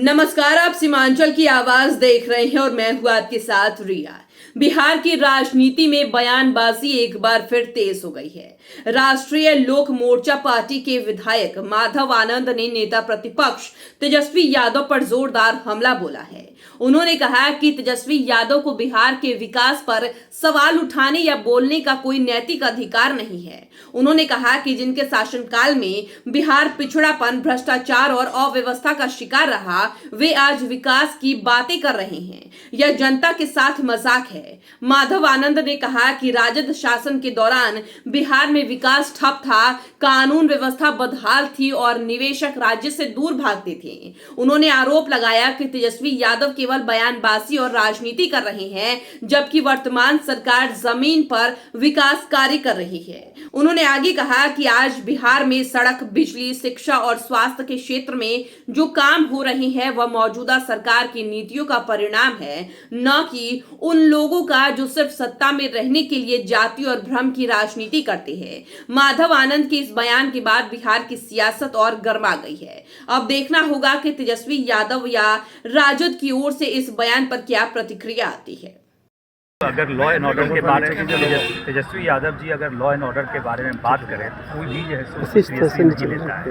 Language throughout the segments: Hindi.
नमस्कार, आप सीमांचल की आवाज देख रहे हैं और मैं हूं आपके साथ रिया। बिहार की राजनीति में बयानबाजी एक बार फिर तेज हो गई है। राष्ट्रीय लोक मोर्चा पार्टी के विधायक माधव आनंद ने नेता प्रतिपक्ष तेजस्वी यादव पर जोरदार हमला बोला है। उन्होंने कहा कि तेजस्वी यादव को बिहार के विकास पर सवाल उठाने या बोलने का कोई नैतिक अधिकार नहीं है। उन्होंने कहा कि जिनके शासनकाल में बिहार पिछड़ापन, भ्रष्टाचार और अव्यवस्था का शिकार रहा, वे आज विकास की बातें कर रहे हैं। यह जनता के साथ मजाक है। माधव आनंद ने कहा कि राजद शासन के दौरान बिहार में विकास ठप था, कानून व्यवस्था बदहाल थी और निवेशक राज्य से दूर भागते थे। उन्होंने आरोप लगाया कि तेजस्वी यादव केवल बयानबाजी और राजनीति कर रहे हैं, जबकि वर्तमान सरकार जमीन पर विकास कार्य कर रही है। उन्होंने आगे कहा कि आज बिहार में सड़क, बिजली, शिक्षा और स्वास्थ्य के क्षेत्र में जो काम हो रहे हैं वह मौजूदा सरकार की नीतियों का परिणाम है, न कि उन लोगों का जो सिर्फ सत्ता में रहने के लिए जाति और भ्रम की राजनीति करते हैं। माधव आनंद के इस बयान के बाद बिहार की सियासत और गर्मा गई है। अब देखना होगा कि तेजस्वी यादव या राजद की ओर से इस बयान पर क्या प्रतिक्रिया आती है। अगर लॉ एंड ऑर्डर के बारे में तेजस्वी यादव जी अगर लॉ एंड ऑर्डर के बारे में बात करें तो कोई भी जो है सो सीरियसली नहीं लेता है,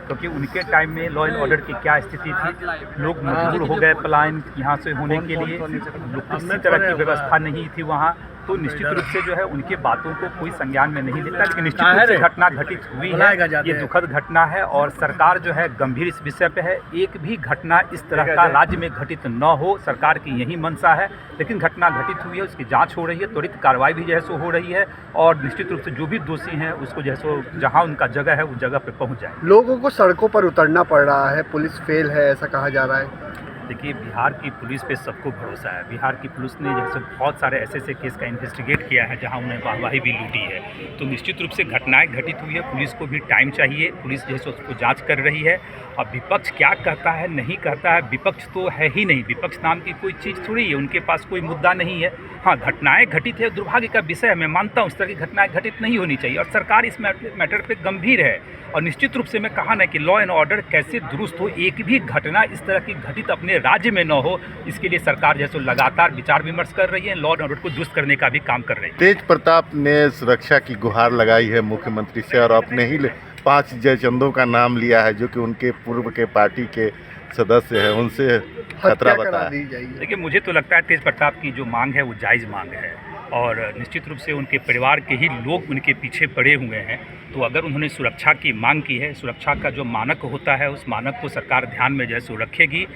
क्योंकि उनके टाइम में लॉ एंड ऑर्डर की क्या स्थिति थी। लोग मजबूर हो गए पलायन यहाँ से होने के लिए, किसी तरह की व्यवस्था नहीं थी वहाँ, तो निश्चित रूप से जो है उनके बातों को कोई संज्ञान में नहीं लेता। लेकिन निश्चित रूप से घटना घटित हुई है, ये दुखद घटना है और सरकार जो है गंभीर इस विषय पे है। एक भी घटना इस तरह का राज्य में घटित न हो, सरकार की यही मंशा है। लेकिन घटना घटित हुई है, उसकी जांच हो रही है, त्वरित कार्रवाई भी जो है सो हो रही है और निश्चित रूप से जो भी दोषी हैं उसको जो है सो जहाँ उनका जगह है उस जगह पर पहुँच जाए। लोगों को सड़कों पर उतरना पड़ रहा है, पुलिस फेल है ऐसा कहा जा रहा है। देखिए, बिहार की पुलिस पे सबको भरोसा है। बिहार की पुलिस ने जैसे बहुत सारे ऐसे केस का इन्वेस्टिगेट किया है जहां उन्हें वाहवाही भी लूटी है। तो निश्चित रूप से घटनाएं घटित हुई है, पुलिस को भी टाइम चाहिए, पुलिस जैसे उसको जांच कर रही है। और विपक्ष क्या कहता है नहीं कहता है, विपक्ष तो है ही नहीं, विपक्ष नाम की कोई चीज़ थोड़ी है, उनके पास कोई मुद्दा नहीं है। हाँ, घटनाएं घटित है, दुर्भाग्य का विषय है, मैं मानता हूँ इस तरह की घटनाएं घटित नहीं होनी चाहिए और सरकार इस मैटर पर गंभीर है। और निश्चित रूप से मैं कहा ना कि लॉ एंड ऑर्डर कैसे दुरुस्त हो, एक भी घटना इस तरह की घटित अपने राज्य में न हो, इसके लिए सरकार जैसे लगातार विचार विमर्श कर रही है, लॉ एंड ऑर्डर को दुरुस्त करने का भी काम कर रही है। तेज प्रताप ने सुरक्षा की गुहार लगाई है मुख्यमंत्री से और अपने ही 5 जयचंदों का नाम लिया है जो कि उनके पूर्व के पार्टी के सदस्य हैं, उनसे खतरा बताया। देखिए, मुझे तो लगता है तेज प्रताप की जो मांग है वो जायज़ मांग है और निश्चित रूप से उनके परिवार के ही लोग उनके पीछे पड़े हुए हैं। तो अगर उन्होंने सुरक्षा की मांग की है, सुरक्षा का जो मानक होता है उस मानक को सरकार ध्यान में जैसे रखेगी।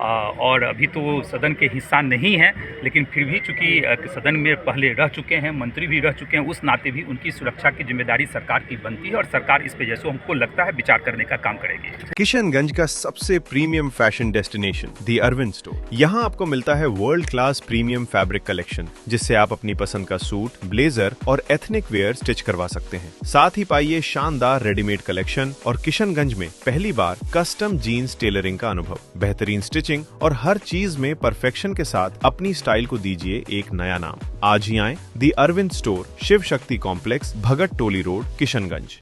और अभी तो वो सदन के हिस्सा नहीं है, लेकिन फिर भी चूँकि सदन में पहले रह चुके हैं, मंत्री भी रह चुके हैं, उस नाते भी उनकी सुरक्षा की जिम्मेदारी सरकार की बनती है और सरकार इस पे जैसे हमको लगता है विचार करने का काम करेगी। किशनगंज का सबसे प्रीमियम फैशन डेस्टिनेशन दी अरविंद स्टोर। यहाँ आपको मिलता है world class premium fabric collection, जिससे आप अपनी पसंद का सूट, ब्लेजर और एथनिक वेयर स्टिच करवा सकते हैं। साथ ही पाइए शानदार रेडीमेड कलेक्शन और किशनगंज में पहली बार कस्टम जीन्स टेलरिंग का अनुभव। बेहतरीन स्टिचिंग और हर चीज में परफेक्शन के साथ अपनी स्टाइल को दीजिए एक नया नाम। आज ही आएं दी अरविंद स्टोर, शिव शक्ति कॉम्प्लेक्स, भगत टोली रोड, किशनगंज।